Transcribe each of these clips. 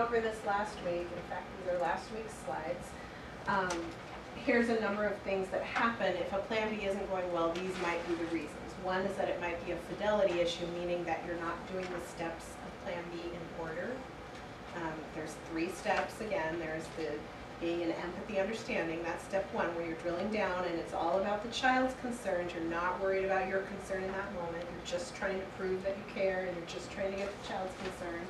over this last week. In fact, these are last week's slides. Here's a number of things that happen if a Plan B isn't going well. These might be the reasons. One is that it might be a fidelity issue, meaning that you're not doing the steps of Plan B in order. There's 3 steps. Again, there's the being an empathy understanding. That's step 1, where you're drilling down and it's all about the child's concerns. You're not worried about your concern in that moment. You're just trying to prove that you care and you're just trying to get the child's concern.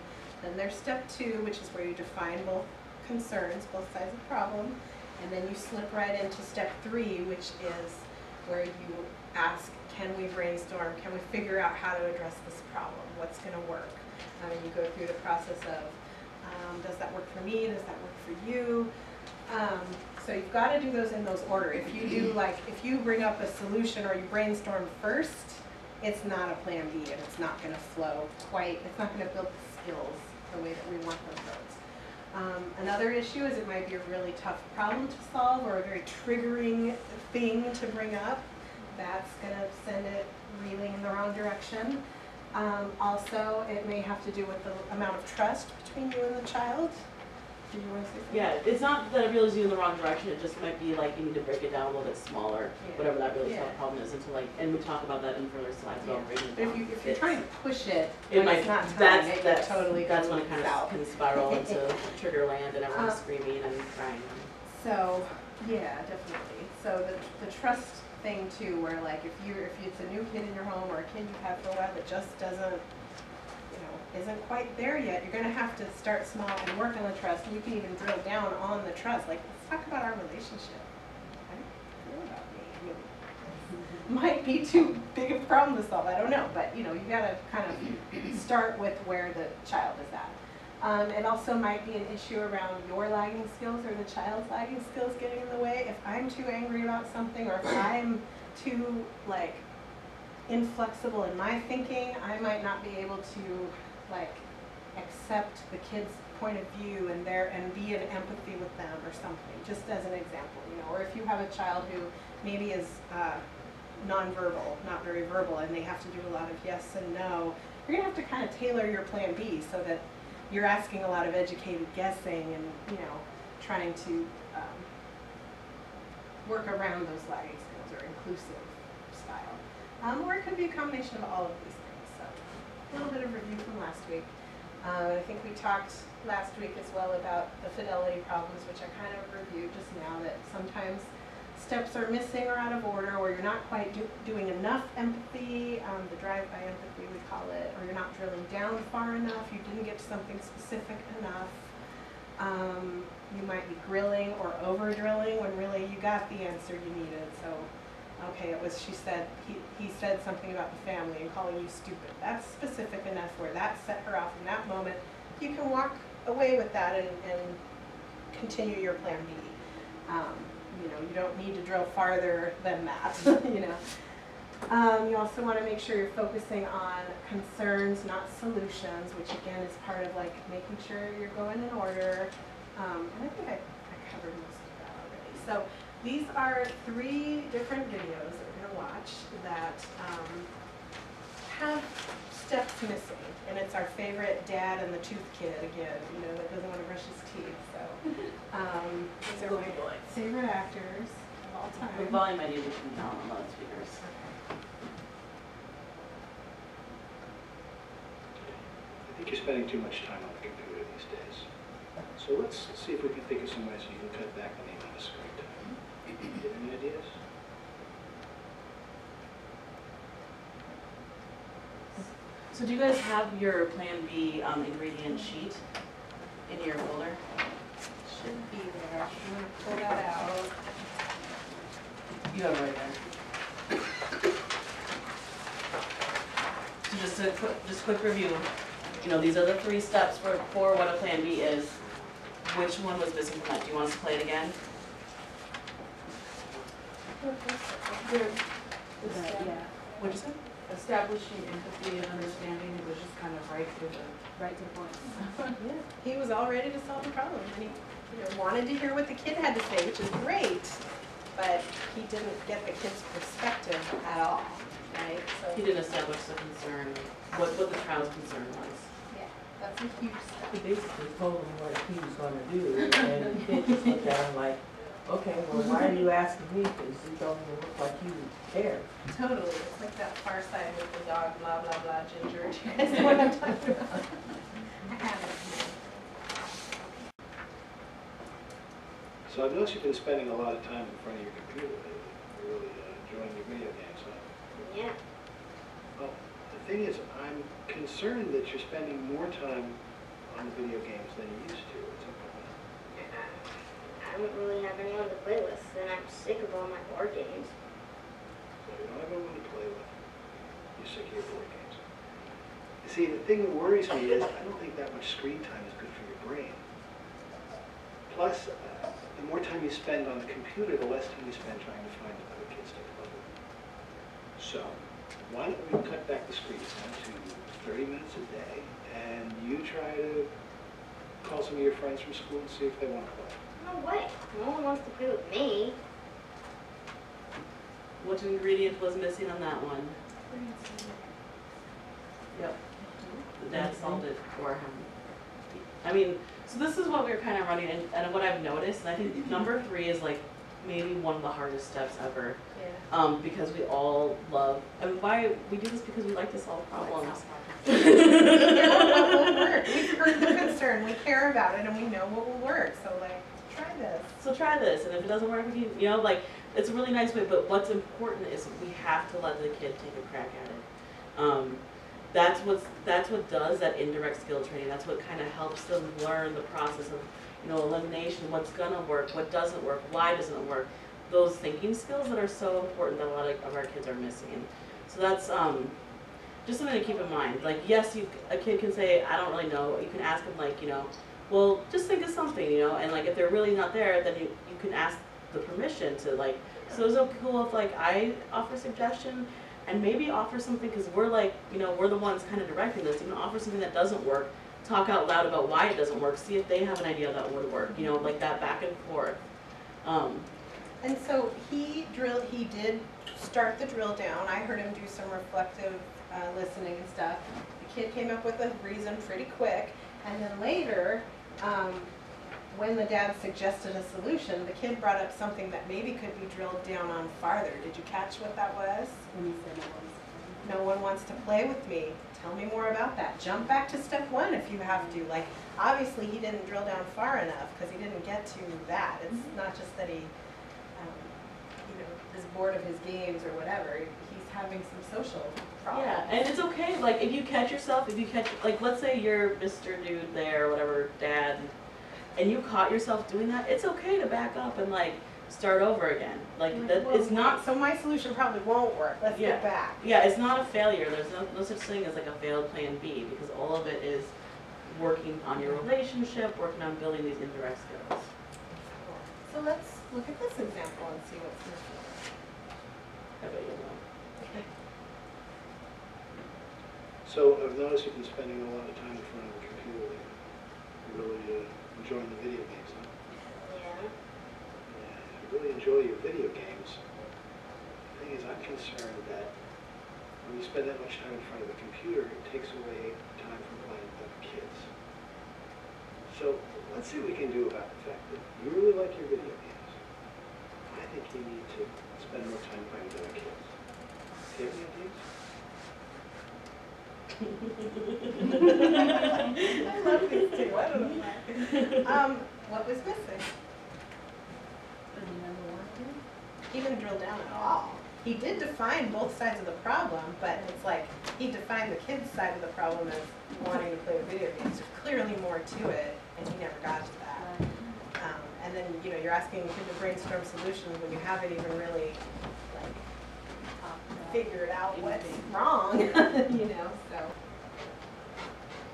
Then there's step 2, which is where you define both concerns, both sides of the problem. And then you slip right into step 3, which is where you ask, can we brainstorm? Can we figure out how to address this problem? What's going to work? And you go through the process of, does that work for me? Does that work for you? So you've got to do those in those order. If you do, like, if you bring up a solution or you brainstorm first, it's not a Plan B and it's not going to flow quite, it's not going to build the skills the way that we want them built. Another issue is it might be a really tough problem to solve or a very triggering thing to bring up. That's going to send it reeling in the wrong direction. Also, it may have to do with the amount of trust between you and the child. Do you want to say something? Yeah, it's not that it reels you in the wrong direction. It just might be like you need to break it down a little bit smaller, whatever that really tough problem is, into like, and we talk about that in further slides about breaking it down. If you're trying to push it, it might, it's not that's totally that's when it kind of can spiral into trigger land and everyone's screaming and crying. So yeah, definitely. So the trust thing too, where like if it's a new kid in your home or a kid you've had for a while that just doesn't, isn't quite there yet, you're going to have to start small and work on the trust. And you can even drill down on the trust. Like, let's talk about our relationship. How do you feel about me? I mean, might be too big of a problem to solve. I don't know, but you got to kind of start with where the child is at. It also might be an issue around your lagging skills or the child's lagging skills getting in the way. If I'm too angry about something, or if I'm too inflexible in my thinking, I might not be able to accept the kid's point of view and be in empathy with them or something, just as an example, or if you have a child who maybe is nonverbal, not very verbal, and they have to do a lot of yes and no, you're gonna have to kind of tailor your Plan B so that you're asking a lot of educated guessing and trying to work around those lagging skills or inclusive style, or it could be a combination of all of these things. A little bit of review from last week. I think we talked last week as well about the fidelity problems, which I kind of reviewed just now, that sometimes steps are missing or out of order, or you're not quite doing enough empathy, the drive-by empathy we call it, or you're not drilling down far enough, you didn't get to something specific enough. You might be grilling or over-drilling when really you got the answer you needed. So, okay, he said something about the family and calling you stupid. That's specific enough where that set her off in that moment. You can walk away with that and continue your Plan B. You don't need to drill farther than that. You also want to make sure you're focusing on concerns, not solutions, which again is part of making sure you're going in order. And I think I covered most of that already. So these are 3 different videos that we're going to watch that have steps missing. And it's our favorite dad and the tooth kid again, that doesn't want to brush his teeth. So these are my favorite actors of all time. The volume I need to turn down on loudspeakers. I think you're spending too much time on the computer these days. So let's see if we can think of some ways you can cut back on the amount of screen time. Do you have any ideas? So do you guys have your Plan B ingredient sheet in your folder? Should be there. I'm going to pull that out. You have it right there. So just quick review. These are the 3 steps for what a Plan B is. Which one was missing from that? Do you want us to play it again? Yeah. What'd you say? Establishing empathy and understanding. It was just kind of right to the point. Yeah. He was all ready to solve the problem, and he wanted to hear what the kid had to say, which is great, but he didn't get the kid's perspective at all, right? So He didn't establish the concern, what the child's concern was. yeah. That's a huge step. He basically told him what he was gonna do, and the kid just looked at him like, okay, well, why are you asking me? Because you don't even look like you care. Totally, it's like that Far Side with the dog, blah, blah, blah, Ginger. Do you guys know what I'm talking about? I haven't. So I've noticed you've been spending a lot of time in front of your computer lately. You're really enjoying your video games, huh? Yeah. Well, the thing is, I'm concerned that you're spending more time on the video games than you used to. What's up with that? I don't really have anyone to play with, and I'm sick of all my board games. So you don't have anyone to play with. You're sick of your board games. You see, the thing that worries me is I don't think that much screen time is good for your brain. Plus, the more time you spend on the computer, the less time you spend trying to find other kids to play with. So, why don't we cut back the screen time to 30 minutes a day, and you try to call some of your friends from school and see if they want to play. No way. No one wants to play with me. Which ingredient was missing on that one? Yep. The dad solved it for him. I mean, so this is what we were kind of running, and what I've noticed, and I think number 3 is like maybe one of the hardest steps ever. Yeah. Because we all love, and why we do this because we like to solve problems. We know what will work. We've heard the concern, we care about it, and we know what will work, so like, try this. So try this, and if it doesn't work with you, you know, like, it's a really nice way, but what's important is we have to let the kid take a crack at it. That's what does that indirect skill training. That's what kind of helps them learn the process of, you know, elimination, what's gonna work, what doesn't work, why doesn't it work. Those thinking skills that are so important that a lot of our kids are missing. So that's just something to keep in mind. Like, yes, a kid can say, I don't really know. You can ask them, like, you know, well, just think of something, you know, and like if they're really not there, then you can ask the permission to, like, so is it cool if like I offer a suggestion and maybe offer something, because we're like, you know, we're the ones kind of directing this, even offer something that doesn't work, talk out loud about why it doesn't work, see if they have an idea that would work, you know, like that back and forth. And so he did start the drill down. I heard him do some reflective listening and stuff. The kid came up with a reason pretty quick, and then later, when the dad suggested a solution, the kid brought up something that maybe could be drilled down on farther. Did you catch what that was? When he said No one wants to play with me. Tell me more about that. Jump back to step 1 if you have to. Like, obviously he didn't drill down far enough because he didn't get to that. It's not just that he, you know, is bored of his games or whatever. He's having some social problems. Yeah, and it's okay, like, if you catch yourself, like, let's say you're Mr. Dude there, or whatever, dad, and you caught yourself doing that, it's okay to back up and, like, start over again. Like, that, it's not... So my solution probably won't work. Let's get back. Yeah, it's not a failure. There's no such thing as, like, a failed plan B, because all of it is working on your relationship, working on building these indirect skills. So let's look at this example and see what's missing. I bet you'll know. So I've noticed you've been spending a lot of time in front of the computer lately. You're really enjoying the video games, huh? Yeah. Yeah, if you really enjoy your video games, the thing is, I'm concerned that when you spend that much time in front of the computer, it takes away time from playing with other kids. So let's see what we can do about the fact that you really like your video games. I think you need to spend more time playing with other kids. Do you have any ideas? I love these two. I don't know why. What was missing? He didn't drill down at all. He did define both sides of the problem, but it's like he defined the kid's side of the problem as wanting to play video games. There's clearly more to it, and he never got to that. And then, you know, you're asking him to brainstorm solutions when you haven't even really, like, figured out what's wrong, you know, so.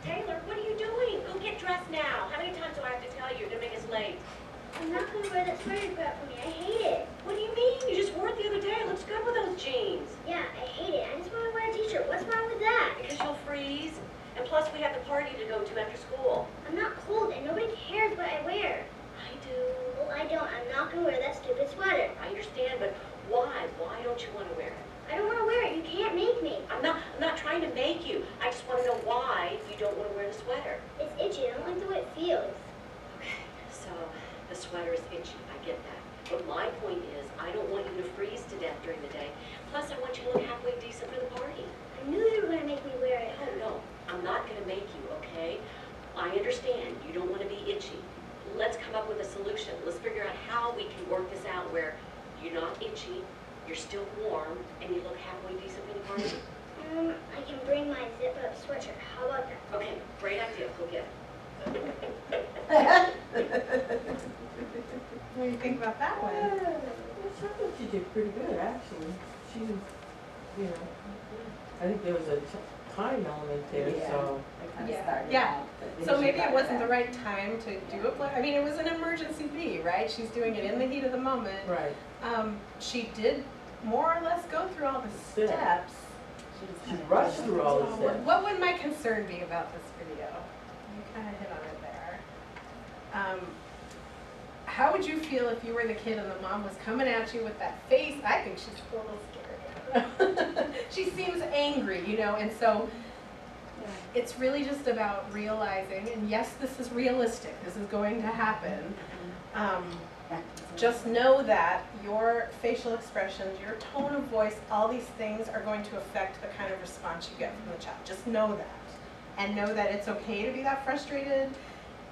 Taylor, what are you doing? Go get dressed now. How many times do I have to tell you to make us late? I'm not going to wear that sweater you got for me. I hate it. What do you mean? You just wore it the other day. It looks good with those jeans. Yeah, I hate it. I just want to wear a t-shirt. What's wrong with that? Because you'll freeze. And plus, we have the party to go to after school. I'm not cold and nobody cares what I wear. I do. Well, I don't. I'm not going to wear that stupid sweater. I understand, but why? Why don't you want to wear it? I don't want to wear it. You can't make me. I'm not trying to make you. I just want to know why you don't want to wear the sweater. sweater? It's itchy. I don't like the way it feels. Okay, so the sweater is itchy, I get that. But my point is, I don't want you to freeze to death during the day. Plus, I want you to look halfway decent for the party. I knew you were going to make me wear it. Oh, no, I'm not gonna make you, okay? I understand, you don't wanna be itchy. Let's come up with a solution. Let's figure out how we can work this out where you're not itchy, you're still warm, and you look halfway decent for the party. I can bring my zip-up sweatshirt. How about that? Okay, great idea, go get it. What do you think about that one? I thought she did pretty good, actually. She was, you know, I think there was a time element there, Yeah. so. Yeah. So maybe it wasn't the right time to do it. I mean, it was an emergency bee, right? She's doing it in the heat of the moment. Right. She did more or less go through all the steps. She rushed through all the steps. What would my concern be about this video? You kind of hit on it there. How would you feel if you were the kid and the mom was coming at you with that face? I think she's a little scared. She seems angry, you know, and so it's really just about realizing, and yes, this is realistic, this is going to happen. Just know that your facial expressions, your tone of voice, all these things are going to affect the kind of response you get from the child. Just know that. And know that it's okay to be that frustrated,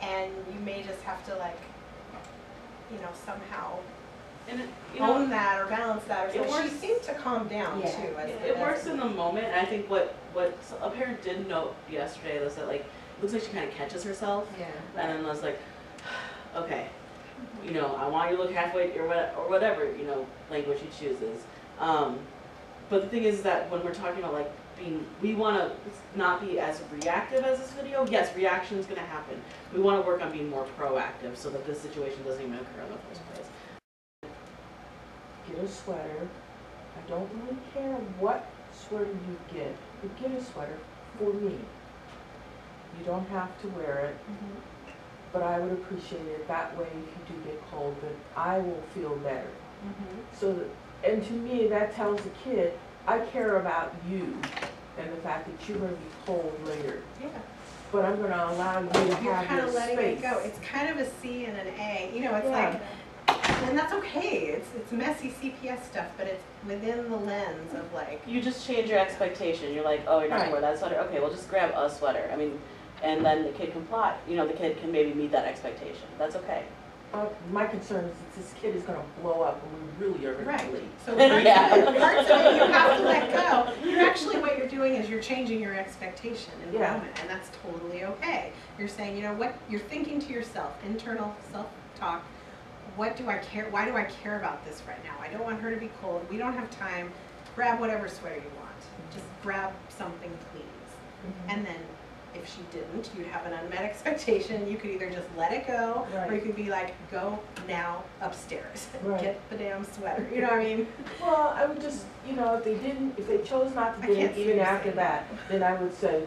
and you may just have to, like, you know, somehow And you know, own that or balance that or it something. She works- seemed to calm down too. it works in the moment. And I think what a parent did note yesterday was that, like, it looks like she kind of catches herself, Yeah. and then was like, okay, you know, I want you to look halfway or whatever, you know, language she chooses. But the thing is that when we're talking about, like, we want to not be as reactive as this video. Yes, reaction is going to happen. We want to work on being more proactive so that this situation doesn't even occur in the first place. Get a sweater. I don't really care what sweater you get, but get a sweater for me. You don't have to wear it, but I would appreciate it that way. If you do get cold, that I will feel better. So that, and to me, that tells the kid, I care about you and the fact that you're going to be cold later. Yeah. But I'm going to allow you to You're have kind your of letting space. it go. It's kind of a C and an A. You know, it's Yeah. like, and that's okay. It's messy CPS stuff, but it's within the lens of, like, You just change your expectation. You're like, oh, you're not Right. gonna wear that sweater. Okay, well, just grab a sweater. I mean, and then the kid can plot. You know, the kid can maybe meet that expectation. That's okay. My concern is that this kid is going to blow up and we really are going right. to leave. So parts Yeah. of it you have to let go. You're actually, what you're doing is you're changing your expectation in the Yeah. moment, and that's totally okay. You're saying, you know what, you're thinking to yourself, internal self-talk, what do I care, why do I care about this right now? I don't want her to be cold, we don't have time, grab whatever sweater you want. Just grab something, please. And then if she didn't, you'd have an unmet expectation. You could either just let it go, or Right. you could be like, go now upstairs. Right. Get the damn sweater. You know what I mean? Well, I would just, you know, if they chose not to I do can't it see even you after saying that, then I would say,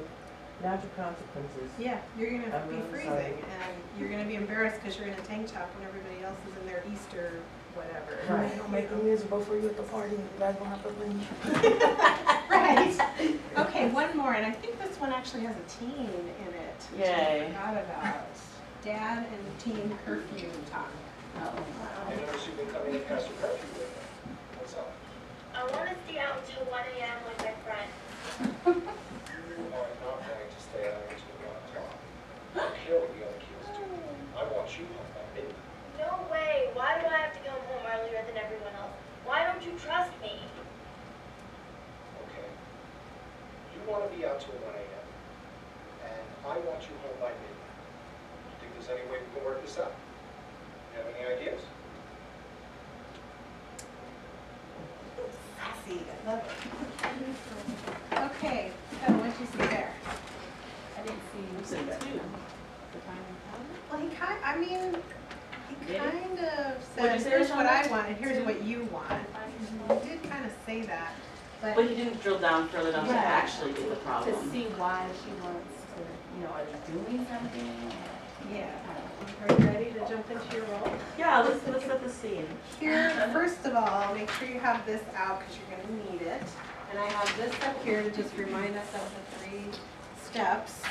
natural consequences. Yeah, you're gonna I'm be really freezing, sorry. and you're gonna be embarrassed because you're in a tank top when everybody else is in their Easter whatever. Right. It'll make it miserable for you at the party, you guys don't have to leave. Right. Okay, one more, and I think this one actually has a teen in it, which I Yay. forgot about. Dad and teen curfew talk. I noticed you've been coming in past your curfew lately. What's up? I want to stay out until 1 a.m. with my friends. You are not going to stay out until 1 o'clock. I don't care what the other kids do. I want you home by midnight. No way. Why do I have to come home earlier than everyone else? Why don't you trust me? Okay. You want to be out till 1 a.m. and I want you home by midnight. You think there's any way we can work this out? You have any ideas? Sassy, I love it. Okay, so what'd you see there? I didn't see Sitting the too. time. Well, he Did he? kind of What'd said, you say, here's what Shonda? I want, and here's what you want. He did kind of say that, But he didn't drill down further enough to Right. actually be the To problem. see why she wants to, you know, are they doing something? yeah. I Are you ready to jump into your role? Yeah, let's set the scene. Here, first of all, make sure you have this out because you're going to need it. And I have this up here to just remind us of the 3 steps,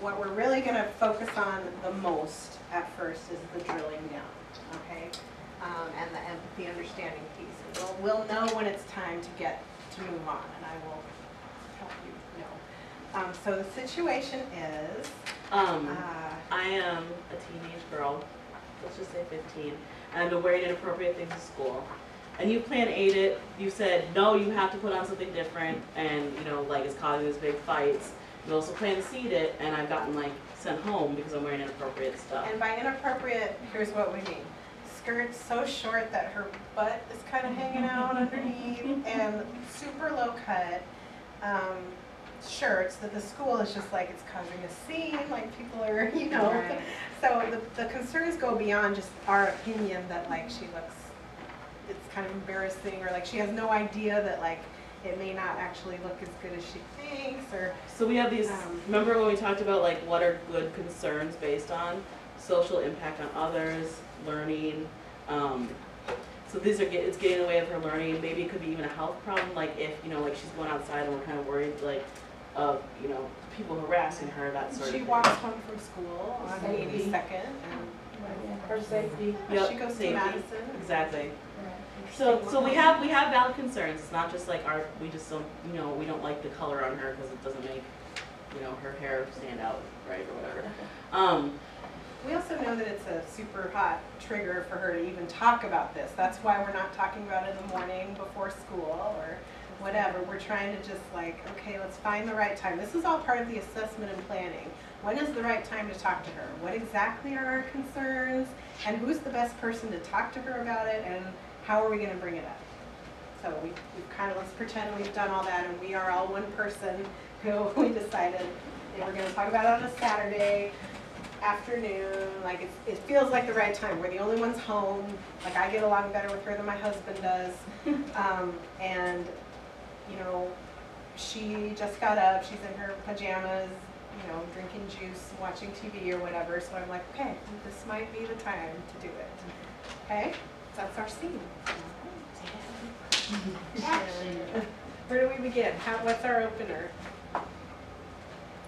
what we're really going to focus on the most at first is the drilling down, okay? And the empathy understanding piece. And we'll know when it's time to move on, and I will help you know. So the situation is, I am a teenage girl, let's just say 15, and I've been wearing inappropriate things to school. And you plan aid it, you said, no, you have to put on something different, and you know, like it's causing these big fights. You also plan to seed it, and I've gotten like sent home because I'm wearing inappropriate stuff. and by inappropriate, here's what we mean. Skirts so short that her butt is kind of hanging out underneath, and super low cut. Shirts that the school is just like, it's causing a scene, like people are, you know. Right. So the concerns go beyond just our opinion that like she looks, it's kind of embarrassing, or like she has no idea that like it may not actually look as good as she thinks, or. So we have these, remember when we talked about like what are good concerns based on? Social impact on others, learning. So these are, it's getting in the way of her learning. Maybe it could be even a health problem, like if, you know, like she's going outside and we're kind of worried like of, you know, people harassing her, that sort of She thing. walks home from school on Safety. 82nd, and Her safety. Yep, she goes to safety. Madison. Exactly. So we have valid concerns. It's not just like we just don't, you know, we don't like the color on her because it doesn't make, you know, her hair stand out right or whatever. We also know that it's a super hot trigger for her to even talk about this. That's why we're not talking about it in the morning before school or whatever. We're trying to just like, okay, let's find the right time. This is all part of the assessment and planning. When is the right time to talk to her? What exactly are our concerns? And who's the best person to talk to her about it? And how are we going to bring it up? So we've kind of, let's pretend we've done all that and we are all one person who we decided they were going to talk about it on a Saturday afternoon. Like it feels like the right time. We're the only ones home. Like I get along better with her than my husband does. And you know, she just got up. She's in her pajamas, you know, drinking juice, watching TV or whatever. So I'm like, okay, this might be the time to do it. Okay, that's our scene. Where do we begin? What's our opener?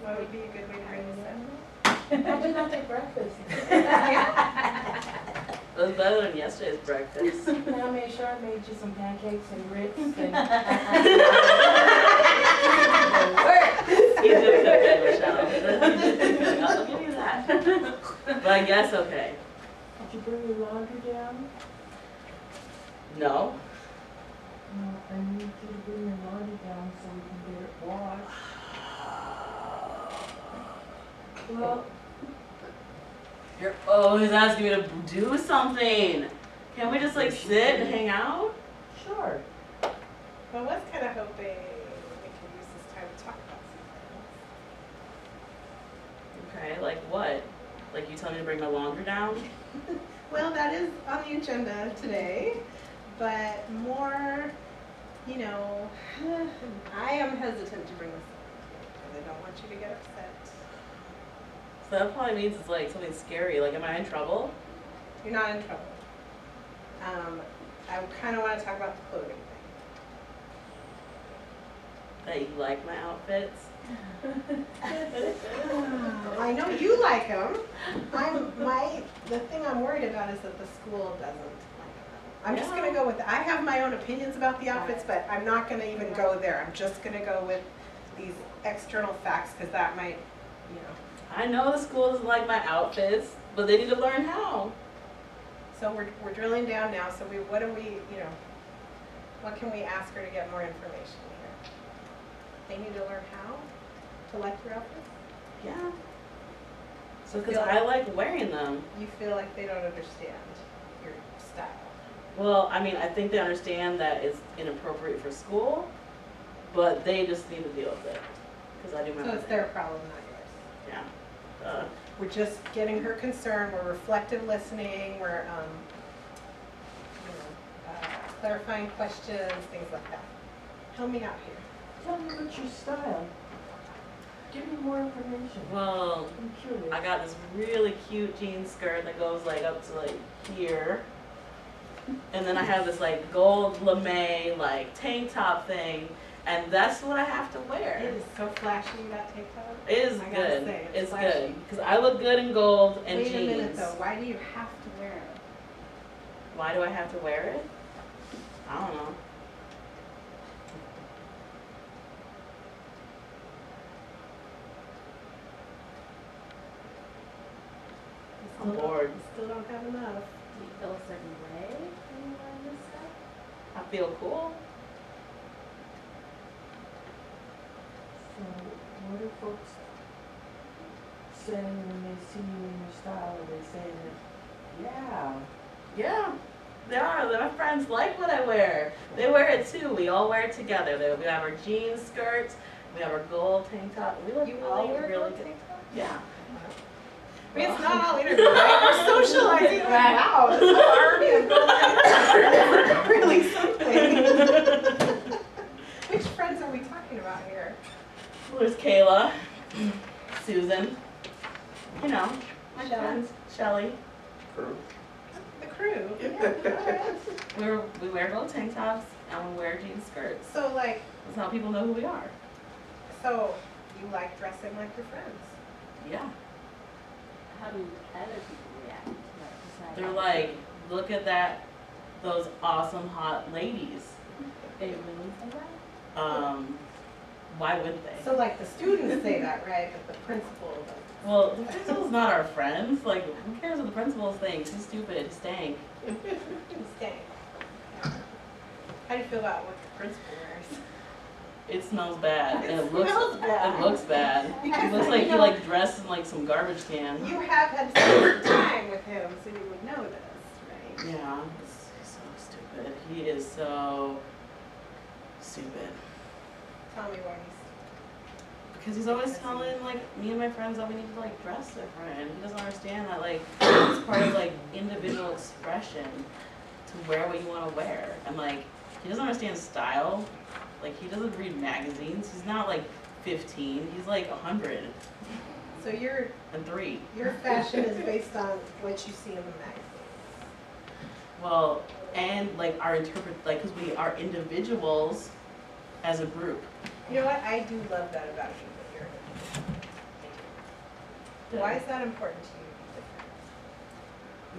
What would be a good way to bring this in? I did not take breakfast. It was better than yesterday's breakfast. And I made sure I made you some pancakes and grits and. You did cook it, Michelle. I'll give you that. But I guess okay. Did you bring your laundry down? No. No, I need you to bring your laundry down so we can get it washed. Well, You're always asking me to do something. Can't we just like sit and hang out? sure. I was kind of hoping we could use this time to talk about something. Okay, like what? Like you tell me to bring my laundry down? Well, that is on the agenda today, but more, you know, I am hesitant to bring this up because I don't want you to get upset. So that probably means it's like something scary. Like, am I in trouble? You're not in trouble. I kind of want to talk about the clothing thing. That you like my outfits? I know you like them. The thing I'm worried about is that the school doesn't like them. I'm just gonna go with, I have my own opinions about the outfits, but I'm not gonna even go there. I'm just gonna go with these external facts, because that might, you know. I know the school doesn't like my outfits, but they need to learn how. So we're drilling down now, so what can we ask her to get more information here? They need to learn how to like your outfits? Yeah. So, because I like wearing them. You feel like they don't understand your style. Well, I mean, I think they understand that it's inappropriate for school, but they just need to deal with it. Because I do my So own it's thing. their problem, not yours. Yeah. We're just getting her concerned, we're reflective listening, we're clarifying questions, things like that. Help me out here. Tell me what's your style. Give me more information. Well, I'm curious. I got this really cute jean skirt that goes like up to like here. And then I have this like gold lame like tank top thing. and that's what I have to wear. It is so flashy, that TikTok. It is I gotta good. say, It's flashy. good because I look good in gold and Wait jeans. a minute though, why do you have to wear it? Why do I have to wear it? I don't know. I'm bored. Still don't have enough. Do you feel a certain way when you wear this stuff? I feel cool. So what are folks saying when they see you in your style? Are they saying that, yeah, Yeah, they are. My friends like what I wear. They wear it too. We all wear it together. We have our jeans skirts. We have our gold tank top. We look You really, all wear really gold good. tank tops? Yeah. I mean, it's not all interview, right? We're socializing. Wow, this whole army of gold tank tops. Really something. Which friends are we talking about here? There's Kayla, Susan, you know, my Shelley. friends, Shelly. The crew. Yeah, all right. We wear gold tank tops and we wear jean skirts. So like, That's how people know who we are. so you like dressing like your friends? Yeah. How do other people react to that? They're like, look at that, those awesome hot ladies. They really say that? Why wouldn't they? So like the students say that, right? But the principal doesn't. Well, the principal's not our friends. Like, who cares what the principal thinks? He's stupid. He stank. Stay. How do you feel about what the principal wears? It smells bad. And it looks smells bad. It looks bad. Because, It looks like you he know, like dressed in like some garbage can. You have had some time with him, so you would know this, right? Yeah, he's so stupid. He is so stupid. Tell me why he's. Because he's always telling like me and my friends that we need to like dress different. He doesn't understand that like it's part of like individual expression to wear what you want to wear. And like he doesn't understand style. Like he doesn't read magazines. He's not like 15. He's like 100 So your and 3. fashion is based on what you see in the magazine. Well, and like our like because we are individuals as a group. You know what? I do love that about you, that you're. Why is that important to you?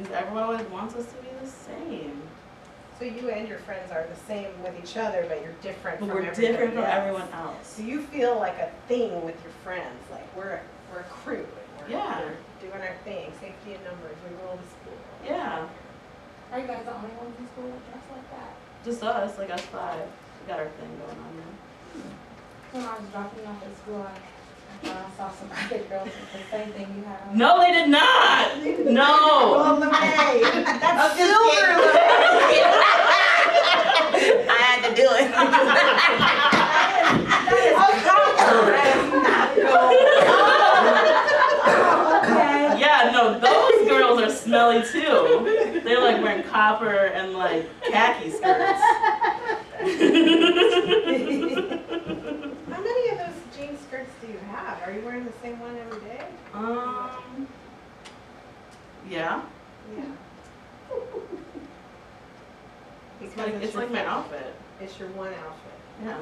Because everyone always wants us to be the same. So you and your friends are the same with each other, but you're different But from we're everybody different from else. everyone else. So you feel like a thing with your friends, like we're a crew, and Yeah. we're doing our thing, safety in numbers, we rule the school. Yeah, Are you guys the only ones in school that dress like that? just us, like us 5. We got our thing going on there. When I was dropping you off at school, I thought I saw some other girls with the same thing you had on. No, they did not! No! Well, LeMay, that's silver, I had to do it. Okay. Yeah, no, those girls are smelly too. They're like wearing copper and like khaki skirts. How many of those jean skirts do you have? Are you wearing the same one every day? Yeah. Yeah. It's like my outfit. It's your one outfit. Yeah.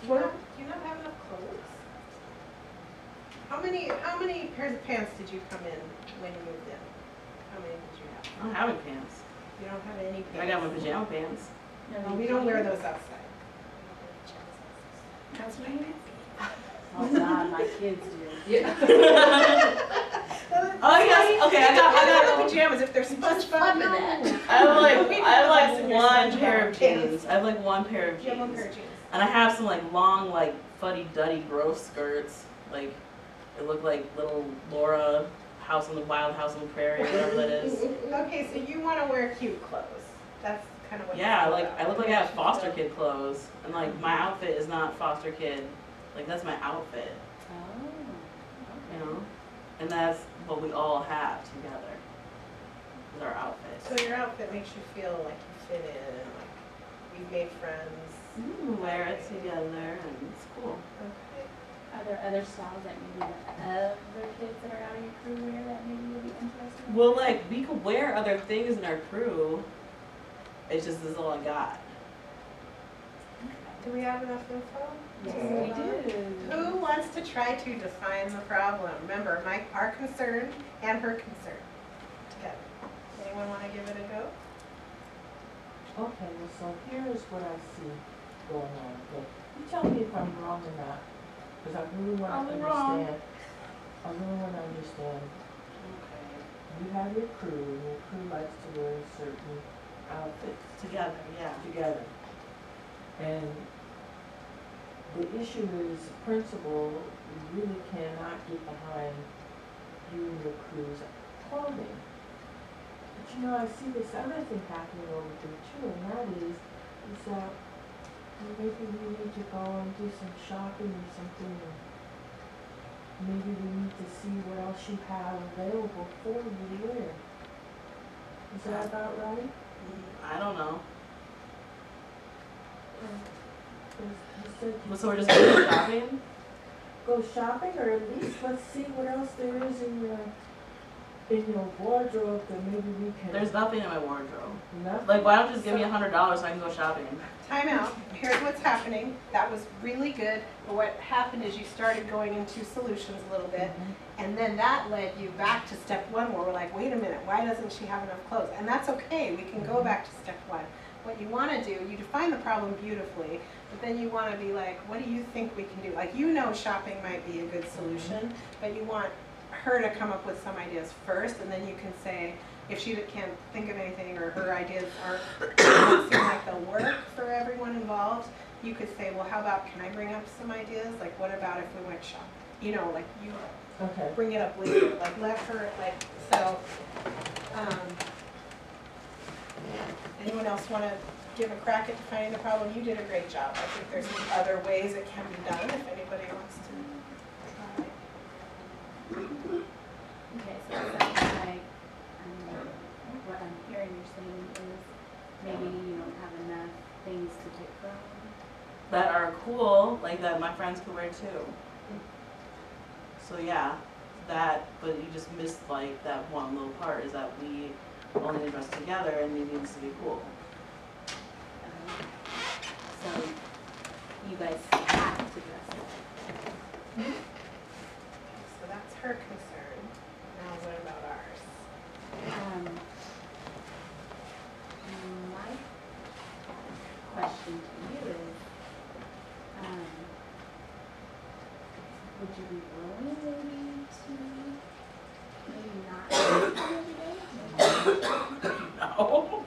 Do you not have enough clothes? How many pairs of pants did you come in when you moved in? How many did you have? I don't have any pants. You don't have any pants? I got my pajama pants. No, we don't wear those outside. That's what I mean. Oh God, my kids do. Yeah. Oh yes, okay, I got pajamas if they're SpongeBob. fun with No. that. I have Less in like your one SpongeBob pair of pants. jeans. I have like one pair of You have one jeans. pair of jeans. And I have some like long, like fuddy-duddy gross skirts. Like they look like little Laura House on the Wild House on the Prairie, whatever that is. Okay, so you want to wear cute clothes. That's kind of what. Yeah, it's like about. I look like I have foster kid clothes, and like my outfit is not foster kid. Like that's my outfit, Oh. you know, and that's what we all have together. Is our outfit. So your outfit makes you feel like you fit in, and like you've made friends. Wear it together, and it's cool. Okay. Are there other styles that maybe the other kids that are out of your crew wear that maybe you'll be interested in? Well, like we could wear other things in our crew. It's just this is all I got. Do we have enough info? Yes, to we move on? do. Who wants to try to define the problem? Remember, our concern and her concern together. Anyone want to give it a go? Okay, well, so here's what I see going on, okay? You tell me if I'm wrong or not, because I really want to Probably wrong. understand. I really want to understand. You have your crew, and your crew likes to wear certain outfits Together, yeah. together. And the issue is, principal really cannot get behind you and your crew's clothing. But you know, I see this other thing happening over there too, and that is that maybe we need to go and do some shopping or something. And maybe we need to see what else you have available for you to wear. Is that about right? I don't know. You said you So we're just going shopping? go shopping, or at least let's see what else there is in your wardrobe that maybe we can. There's nothing in my wardrobe. Nothing? Like, why don't you just give me $100 so I can go shopping? Time out. Here's what's happening. That was really good. But what happened is you started going into solutions a little bit. And then that led you back to step one where we're like, wait a minute, why doesn't she have enough clothes? And that's okay. We can go back to step one. What you want to do, you define the problem beautifully, but then you want to be like, what do you think we can do? Like, you know shopping might be a good solution, but you want her to come up with some ideas first, and then you can say, if she can't think of anything or her ideas don't seem like they'll work for everyone involved, you could say, well, how about, can I bring up some ideas? Like, what about if we went shopping? You know, like, you Okay. bring it up later, like, let her, like, so, anyone else want to give a crack at defining the problem? You did a great job. I think there's some other ways it can be done if anybody wants to try. Okay, so it sounds like, what I'm hearing you're saying is maybe you don't have enough things to pick from. That are cool, like that my friends could wear too. So yeah, that, but you just missed like that one little part, is that we only dress together and it needs to be cool. So you guys have to dress it. So that's her concern. Now what about ours? My question to you is, would you be willing maybe to not No.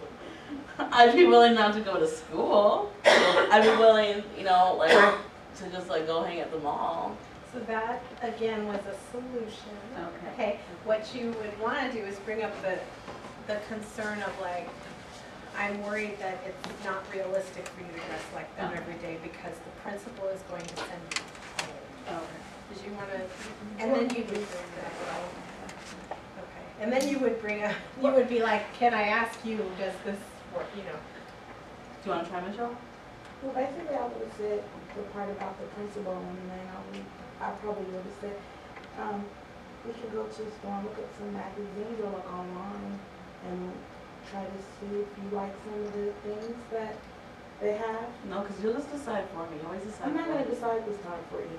I'd be willing not to go to school. I'd be willing, you know, like to just like go hang at the mall. So that, again, was a solution. Okay. Okay, what you would want to do is bring up the concern of like, I'm worried that it's not realistic for you to dress like that every day because the principal is going to send you home. Okay. Did you want to, and then you would bring that up. Okay, and then you would bring up, you would be like, can I ask you, does this work, you know? Do you want to try, Michelle? Well, basically, I would have said the part about the principal, and then I probably would have said, we can go to the store and look at some magazines or look online and try to see if you like some of the things that they have. No, because you'll just decide for me. You always decide I'm not for going me. to decide this time for you.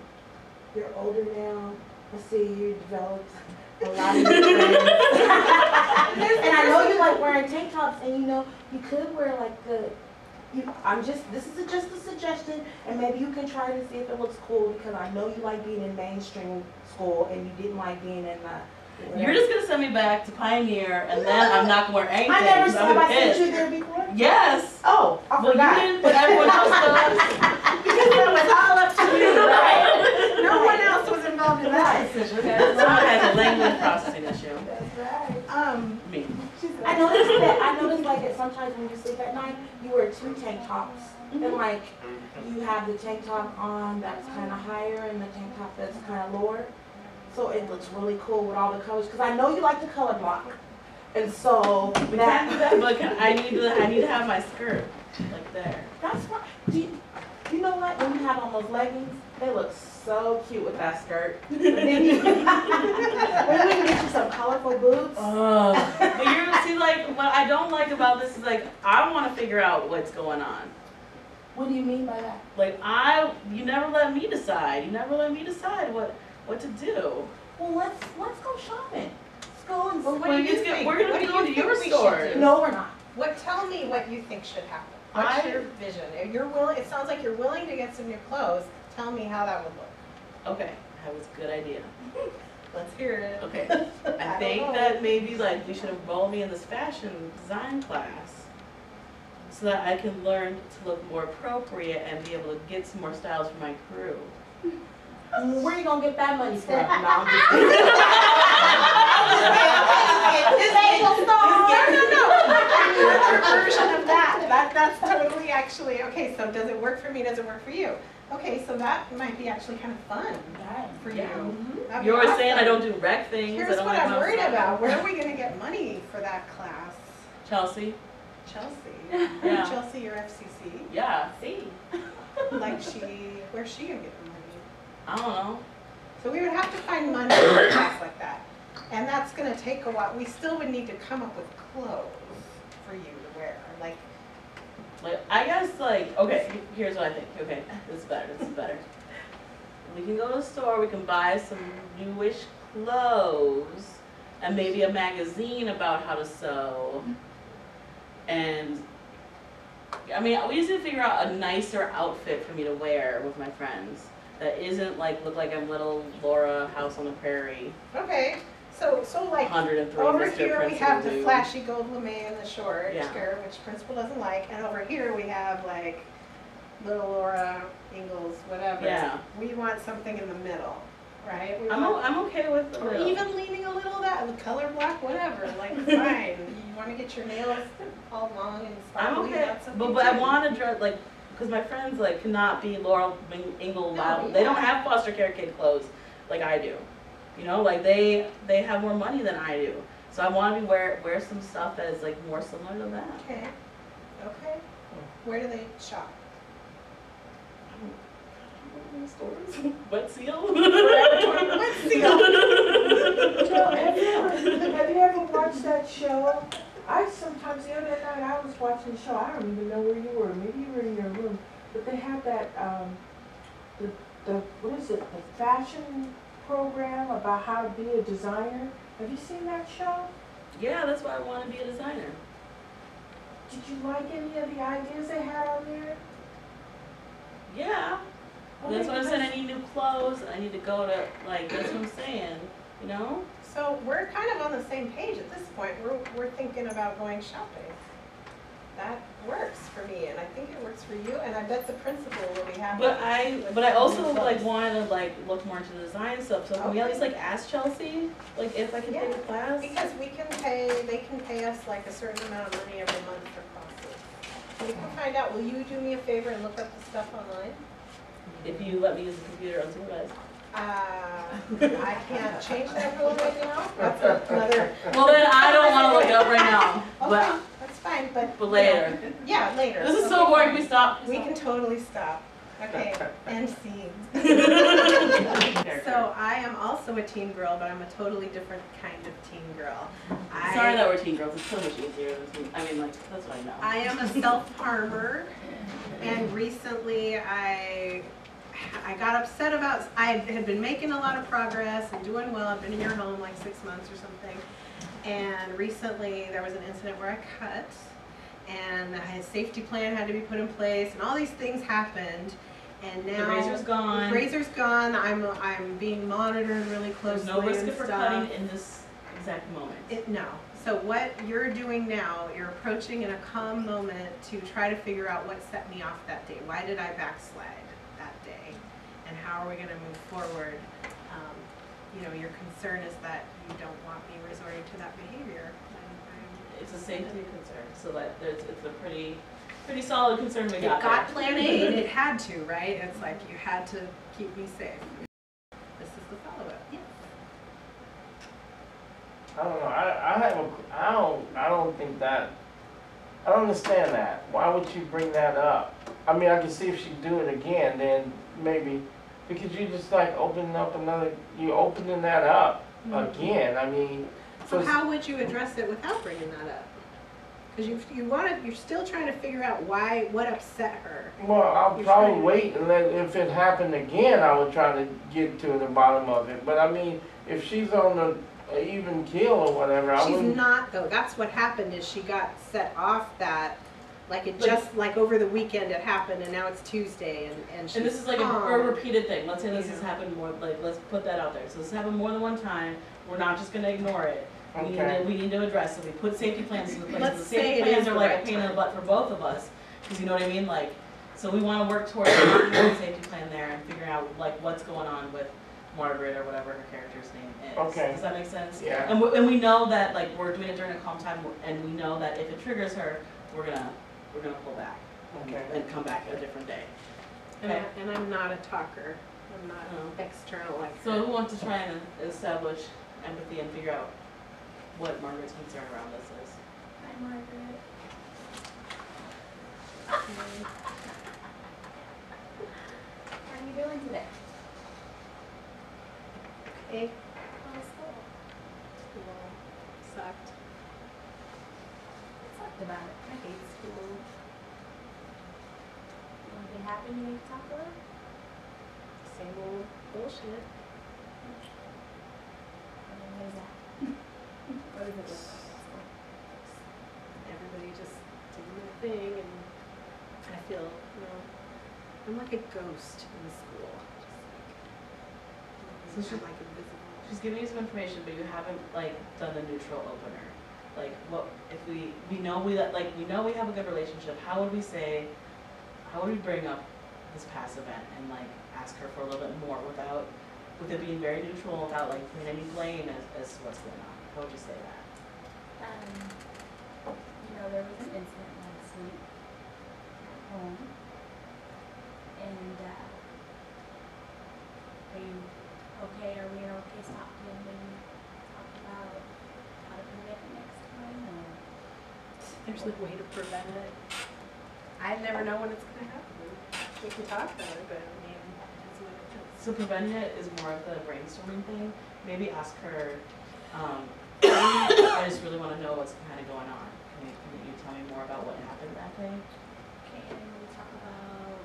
You're older now. I see you developed a lot of new friends. And I know you like wearing tank tops, and you know, you could wear like this is just a suggestion, and maybe you can try to see if it looks cool, because I know you like being in mainstream school, and you didn't like being in the... You're just going to send me back to Pioneer, and then I'm not going to wear anything. I never 'cause said I'm I sent pissed. you there before? Yes. Oh, I Well, forgot. you didn't, but everyone else does. Because it was all up to you, right? No one else was involved in that decision. Someone has a language processing issue. That's right. Me. I noticed like that sometimes when you sleep at night, you wear two tank tops. And like, you have the tank top on that's kind of higher and the tank top that's kind of lower. So it looks really cool with all the colors, because I know you like the color block. And so We can't do that, but I need to have my skirt like there. that's what, you know what, when you have on those leggings, they look so cute with that skirt. But then you, when we can get you some colorful boots. But you're see, like, what I don't like about this is like I want to figure out what's going on. What do you mean by that? Like you never let me decide. You never let me decide what to do. Well, let's go shopping. Let's go and. Well, what do you think? We're gonna What be do going you to your think we should stores. do? No, we're not. Tell me what you think should happen. What's your vision? If you're willing, it sounds like you're willing to get some new clothes. Tell me how that would look. Okay, that was a good idea. Let's hear it. Okay, I don't think know. that maybe like we should enroll me in this fashion design class so that I can learn to look more appropriate and be able to get some more styles for my crew. Where are you gonna get that money from? No, I'm just kidding. Your version of that. That's totally actually, okay, so does it work for me, does it work for you? Okay, so that might be actually kind of fun for you. That'd be You're always saying I awesome. don't do rec things. Here's I don't what like I'm going worried outside. about. Where are we gonna get money for that class? Chelsea. Chelsea. Yeah. Chelsea, your FCC. Yeah. See. Where's she gonna get the money? I don't know. So we would have to find money for a class like that. And that's gonna take a while. We still would need to come up with clothes for you to wear. Like, I guess okay, here's what I think. Okay, this is better. We can go to the store, we can buy some newish clothes and maybe a magazine about how to sew. And I mean, we just need to figure out a nicer outfit for me to wear with my friends that isn't look like I'm little Laura House on the Prairie. okay, so like 103 over Mr. here we Principal have the Dude. flashy gold lame and the short Yeah. skirt, which principal doesn't like, and over here we have like little Laura Ingalls, whatever. Yeah. We want something in the middle, right? We I'm want, okay with the or middle. even leaning a little that color block, whatever. Like fine. You want to get your nails all long and I'm sparkly? okay, That's something but I too. want to dress because my friends cannot be Laurel Ingle loud. No, They don't yeah. have foster care kid clothes like I do. You know, they have more money than I do. So I want to wear some stuff that is more similar to that. Okay. Okay. Where do they shop? Stores. Wet seal. Wet seal. Joe, have you ever watched that show? Sometimes the other night I was watching the show, I don't even know where you were, maybe you were in your room, but they had that, what is it, the fashion program about how to be a designer. Have you seen that show? Yeah, that's why I want to be a designer. Did you like any of the ideas they had on there? Yeah. That's what I'm saying. I need new clothes. I need to go to that's what I'm saying. You know. So we're kind of on the same page at this point. We're thinking about going shopping. That works for me, and I think it works for you, and I bet the principal will be happy. But I also wanted to look more into the design stuff. So can we at Okay. least ask Chelsea if I can take a class? Because they can pay us a certain amount of money every month for classes. So we can find out. Will you do me a favor and look up the stuff online? If you let me use the computer unsupervised. I can't change that rule right now. That's another. Well then I don't want to look it up right now. Okay, that's fine, but. Later. Yeah, later. This is Okay, so boring. fine. We stop. We can totally stop. Okay, end scene. So I am also a teen girl, but I'm a totally different kind of teen girl. Sorry that we're teen girls. It's so much easier. I mean, that's what I know. I am a self-harmer, and recently I got upset about, I had been making a lot of progress and doing well. I've been in your home 6 months or something. And recently there was an incident where I cut, and a safety plan had to be put in place, and all these things happened. And now The razor's gone. The razor's gone. I'm being monitored really closely. There's no risk and of her stuff. cutting in this exact moment. No. So what you're doing now, you're approaching in a calm moment to try to figure out what set me off that day. Why did I backslide that day? And how are we going to move forward? Your concern is that you don't want me resorting to that behavior. It's a safety concern, so that it's a pretty solid concern we It got got there. plan A, and it had to, right? It's like you had to keep me safe. This is the follow-up. Yeah. I don't know, I don't think that, I don't understand that. Why would you bring that up? I mean, I can see if she'd do it again, then maybe, because you just opening up you opening that up again, I mean. So how would you address it without bringing that up? Because you're still trying to figure out what upset her. Well, I'll You're probably trying to- wait and let, if it happened again, I would try to get to the bottom of it. But I mean, if she's on a even keel or whatever, I She's wouldn't. not though. That's what happened is she got set off that, like it Like- just, like over the weekend it happened and now it's Tuesday and she's And this is like a calm. repeated thing. Let's say this You has know. happened more, like, let's put that out there. So this has happened more than one time. We're not just gonna ignore it. Okay. We need to address it. We put safety plans in place. Let's The say safety it plans is are the like a right pain in the time. butt for both of us, because you know what I mean? Like, so we wanna work towards having a safety plan there and figuring out like what's going on with Margaret or whatever her character's name is. Okay. Does that make sense? Yeah. And we know that like we're doing it during a calm time, and we know that if it triggers her, we're gonna pull back Okay. and come back a different day. And, Okay. and I'm not a talker. I'm not Oh. external like So her. who wants to try and establish empathy and figure out what Margaret's concern around this is? Hi, Margaret. How are you doing today? Okay. How's school? School sucked. What's up about it? I hate school. Anything happen you need to talk about? Same old bullshit. What is that? What is it with school? Everybody just doing their thing and I feel, I'm like a ghost in school. So Just like, I'm like invisible. She's giving you some information, but you haven't like done the neutral opener. Like, what if we know we have a good relationship? How would we bring up this past event and like ask her for a little bit more with it being very neutral, without like putting any blame as to what's going on? How would you say that? There was an incident last week at home, and are you okay? Are we in an okay spot to maybe talk about how to prevent it next time, or? There's no way to prevent it. I never know when it's gonna happen. We can talk about it, but I mean, it's what it is. So preventing it is more of the brainstorming thing. Maybe ask her, I just really want to know what's kind of going on. Can you tell me more about what happened that day? Okay, and we talk about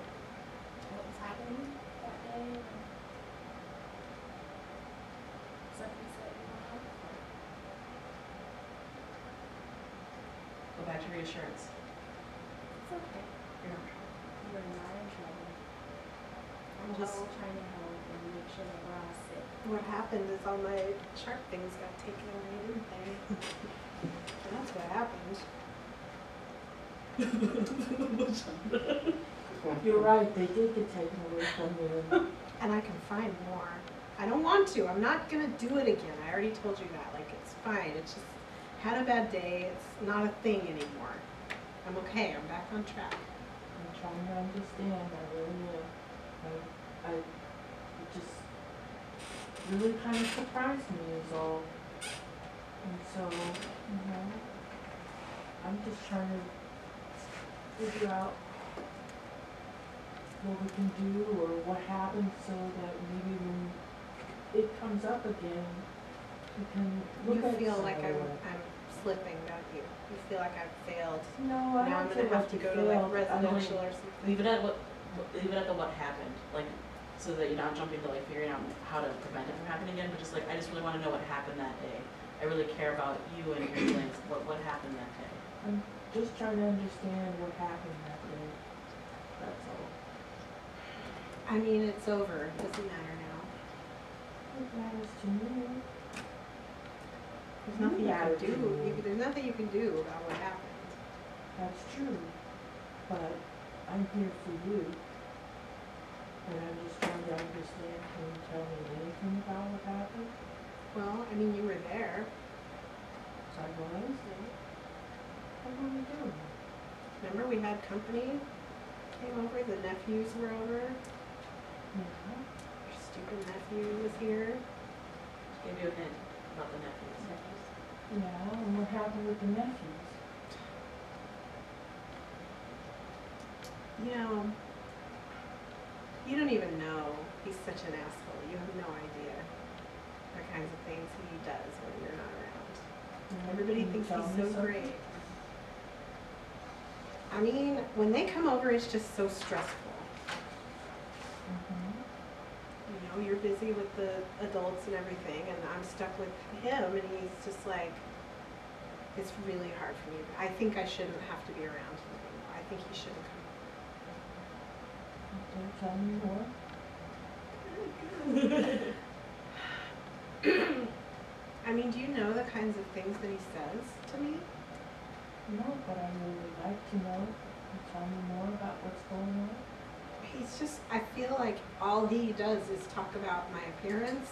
what was happening that day, or something set you off, or? Go back to reassurance. It's okay. You're not in trouble. You're not in trouble. I'm We're just, all trying to help and make sure that we're all safe. what happened is all my sharp things got taken away, didn't they? And that's what happened. You're right, they did get taken away from you. And I can find more. I don't want to. I'm not gonna do it again. I already told you that. Like, it's fine. It's just, had a bad day. It's not a thing anymore. I'm okay. I'm back on track. I'm trying to understand, I really am. It just really kind of surprised me is all. And so, I'm just trying to figure out what we can do or what happens so that maybe when it comes up again, we can look You at it feel some like other I'm way. slipping, don't you? You feel like I've failed. No, Now I don't I'm feel gonna have like to you go to like failed. residential or something. Leave it at what happened, like, so that you're not jumping to like figuring out how to prevent it from happening again, but just like, I just really want to know what happened that day. I really care about you and your feelings, what happened that day. I'm just trying to understand what happened that day. That's all. I mean, it's over. It doesn't matter now. It matters to me. There's nothing you matter can to do. me. There's nothing you can do about what happened. That's true. But I'm here for you. And I'm just trying to understand, can you tell me anything about what happened? Well, I mean, you were there. I was. What were we doing? Remember we had company came over, the nephews were over. Yeah. Your stupid nephew was here. Give you a hint about the nephews. Yeah, and what happened with the nephews? You know, you don't even know. He's such an asshole. You have no idea the kinds of things he does when you're not around. Everybody Can you thinks tell he's me so something? great. I mean, when they come over, it's just so stressful. You know, you're busy with the adults and everything, and I'm stuck with him, and he's just like, it's really hard for me. I think I shouldn't have to be around him anymore. I think he shouldn't come. Okay, tell me more. I mean, do you know the kinds of things that he says to me? No, but I really like to know. Tell me more about what's going on. He's just, I feel like all he does is talk about my appearance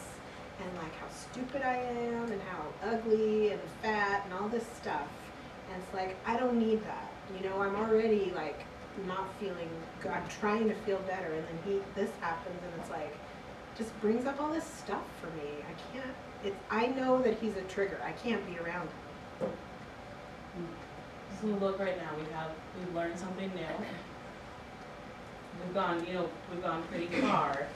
and like how stupid I am and how ugly and fat and all this stuff. And it's like, I don't need that. You know, I'm already like not feeling good. I'm trying to feel better, and then this happens, and it's like, just brings up all this stuff for me. I can't, I know that he's a trigger. I can't be around him. So look, right now, we've learned something new. We've gone pretty far.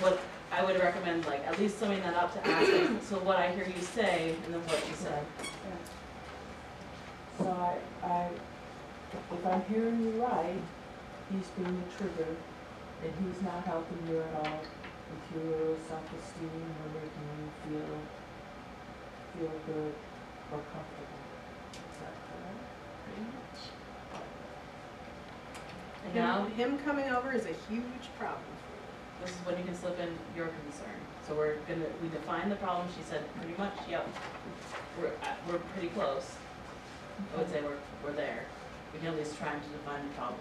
What I would recommend, like, at least summing that up to ask, like, so what I hear you say, and then what you said. So if I'm hearing you right, he's being the trigger, and he's not helping you at all with your self-esteem or making you feel good or comfortable. Is that correct? Pretty much. And Him, now, him coming over is a huge problem for me. this is when you can slip in your concern. So we define the problem, she said pretty much, yep, we're pretty close. I would say we're there. We can at least try to define the problem.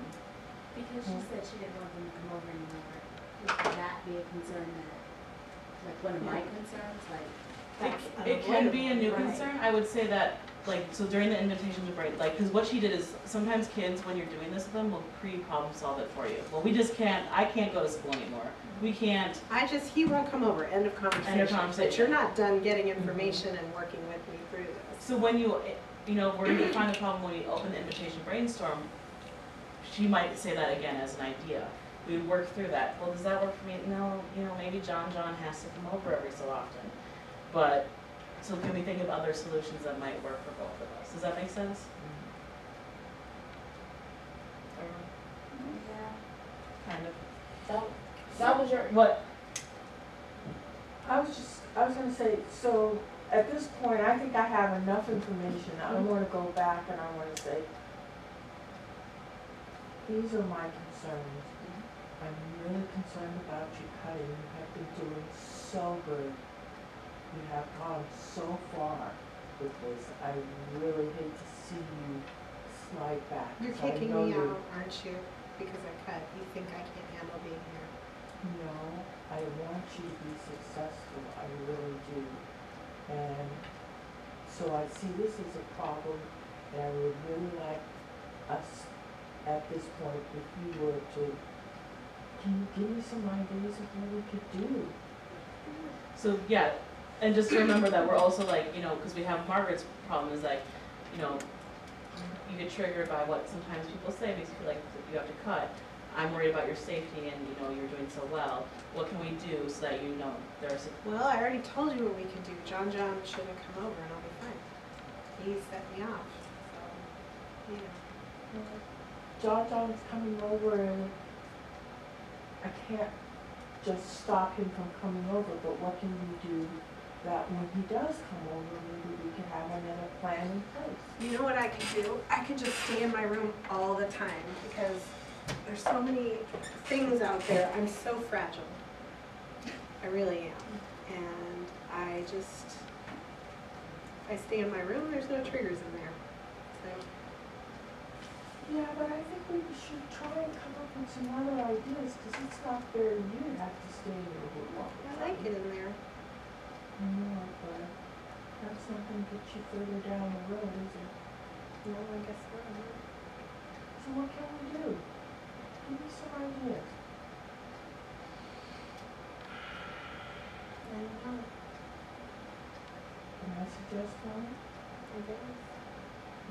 Because she said she didn't want them to come over anymore. Would that be a concern that, like one of my concerns, like? It can be a new Right. concern. I would say that, like, so during the invitation to break, like, because what she did is sometimes kids, when you're doing this with them, will pre-problem solve it for you. Well, we just can't, I can't go to school anymore. We can't. He won't come over, end of conversation. End of conversation. But you're not done getting information and working with me through this. So when you know, we're gonna find the problem when we open the invitation brainstorm, she might say that again as an idea. We would work through that. Well, does that work for me? No, you know, maybe John has to come over every so often. But, so can we think of other solutions that might work for both of us? Does that make sense? Yeah. Kind of. That was your, What? I was gonna say, so at this point, I think I have enough information. I wanna go back and I wanna say, these are my concerns. I'm really concerned about you cutting. You have been doing so good. You have gone so far with this. I really hate to see you slide back. You're 'cause I kicking know me you're- out, aren't you? Because I cut. You think I can't handle being here. No, I want you to be successful, I really do. And so I see this as a problem, and I would really like us at this point, if you were to, can you give me some ideas of what we could do? So, yeah, and just to remember that we're also like, you know, because we have Margaret's problem is like, you know, you get triggered by what sometimes people say because you feel like you have to cut. I'm worried about your safety and, you know, you're doing so well. What can we do so that you know there's a... Well, I already told you what we could do. John shouldn't come over and I'll be fine. He set me off, so, yeah. John's coming over and I can't just stop him from coming over, but what can we do that when he does come over, maybe we can have another plan in place? You know what I could do? I could just stay in my room all the time because there's so many things out there. I'm so fragile. I really am. And I stay in my room, there's no triggers in there. So. Yeah, but I think we should try and come up with some other ideas, because it's not fair to you to have to stay in your room all the I time. like it in there. I know, but that's not gonna get you further down the road, is it? No, I guess not. So what can we do? Give me some ideas. I don't know. Can I suggest one? I guess.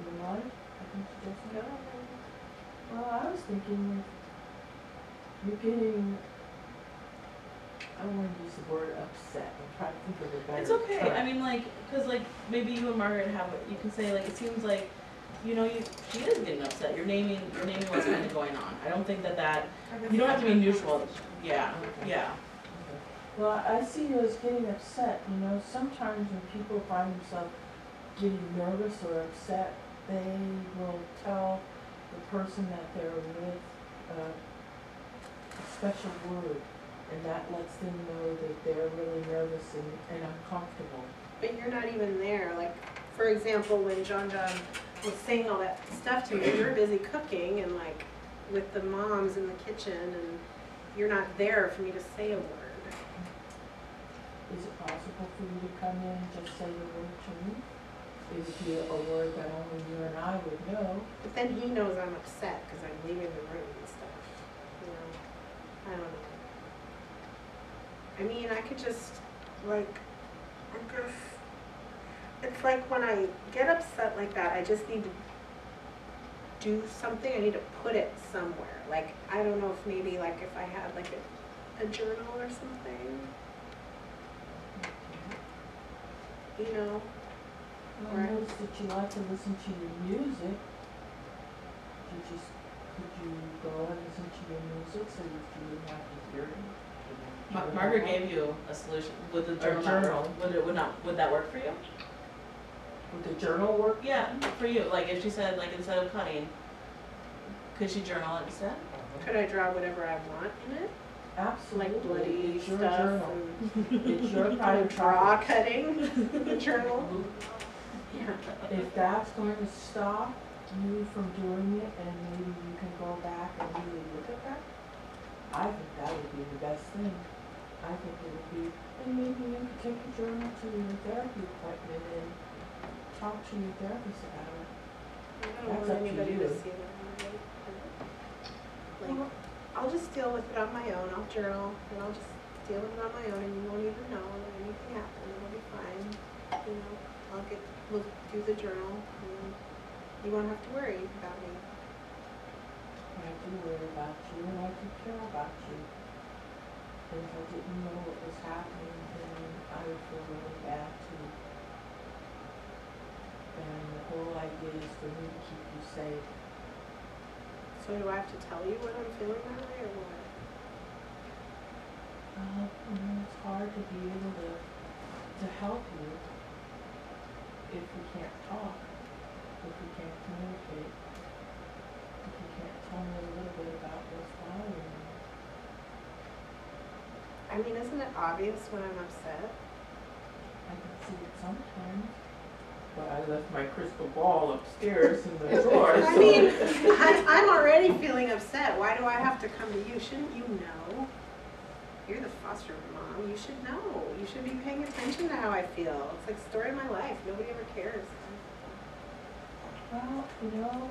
You want? I can suggest Go one. ahead. Well, I was thinking if you're getting, I don't want to use the word upset. I'm trying to think of a better It's okay. term. I mean, like, because, like, maybe you and Margaret have, you can say, like, it seems like you know, she is getting upset. You're naming what's kind of going on. I don't think that, you don't have to be neutral. Yeah, yeah. Well, I see you as getting upset, you know, sometimes when people find themselves getting nervous or upset, they will tell the person that they're with a special word, and that lets them know that they're really nervous and uncomfortable. But you're not even there. Like, for example, when John was saying all that stuff to me, you're busy cooking and like with the moms in the kitchen, and you're not there for me to say a word. Is it possible for you to come in and just say the word to me? Is it a word that only you and I would know? But then he knows I'm upset because I'm leaving the room and stuff. You know, I don't know. I mean, I could just, like, it's like when I get upset like that, I just need to do something. I need to put it somewhere. Like, I don't know if maybe, like, if I had, like, a journal or something. You know? Well, I noticed that you like to listen to your music. Could you go and listen to your music so you wouldn't have to hear it? Margaret gave you a solution with the journal. Would that work for you? Would the journal work? Yeah, for you. Like if she said, like instead of cutting, could she journal it instead? Could I draw whatever I want in it? Absolutely. Like bloody it's your stuff journal. and It's your private draw property. cutting the journal. Yeah. If that's going to stop you from doing it and maybe you can go back and really look at that, I think that would be the best thing. I think it would be, and maybe you could take a journal to your therapy appointment and talk to your therapist about it. I don't That's want up to anybody to you. see that. Like, I'll just deal with it on my own. I'll journal and I'll just deal with it on my own, and you won't even know that anything happened. It'll be fine. You know, we'll do the journal, and you won't have to worry about me. I do worry about you and I do care about you. And if I didn't know what was happening, then I would feel really bad too. And the whole idea is for me to keep you safe. So do I have to tell you what I'm feeling that way, or what? You know, it's hard to be able to help you if we can't talk, if we can't communicate, if you can't tell me a little bit about what's bothering you. I mean, isn't it obvious when I'm upset? I can see it sometimes, but I left my crystal ball upstairs in the drawer. I mean, I'm already feeling upset. Why do I have to come to you? Shouldn't you know? You're the foster mom. You should know. You should be paying attention to how I feel. It's like the story of my life. Nobody ever cares. Well, you know,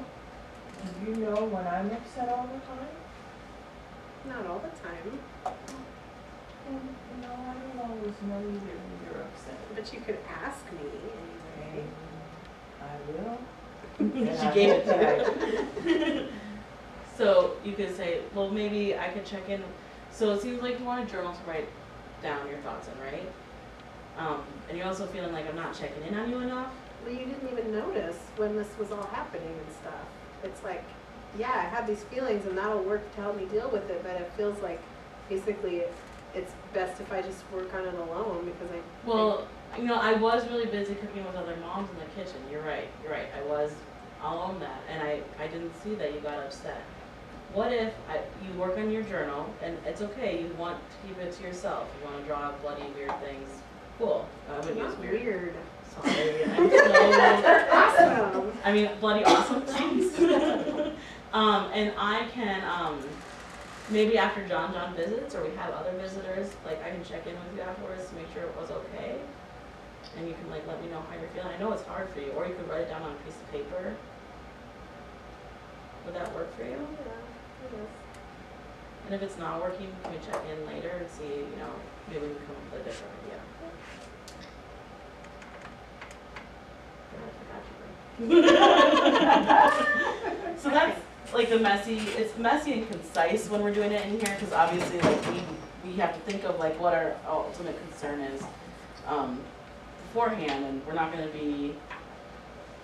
do you know when I'm upset all the time? Not all the time. And, you know, I don't always know either when you're upset. But you could ask me anyway. I will. She gave it to you. So you could say, well, maybe I could check in. So it seems like you want a journal to write down your thoughts in, right? And you're also feeling like I'm not checking in on you enough. Well, you didn't even notice when this was all happening and stuff. It's like, yeah, I have these feelings and that'll work to help me deal with it, but it feels like basically it's best if I just work on it alone because Well, you know, I was really busy cooking with other moms in the kitchen. You're right. I'll own that. And I didn't see that you got upset. What if you work on your journal, and it's okay, you want to keep it to yourself. You want to draw bloody, weird things. Cool. I wouldn't use not weird. weird. Sorry. I'm so, Awesome. I mean, bloody awesome things. And I can, maybe after John visits, or we have other visitors, like I can check in with you afterwards to make sure it was okay. And you can like let me know how you're feeling. I know it's hard for you, or you could write it down on a piece of paper. Would that work for you? Yeah, it is. And if it's not working, can we check in later and see, you know, maybe we can come up with a different idea. So that's like the it's messy and concise when we're doing it in here, because obviously like we have to think of like what our ultimate concern is beforehand, and we're not going to be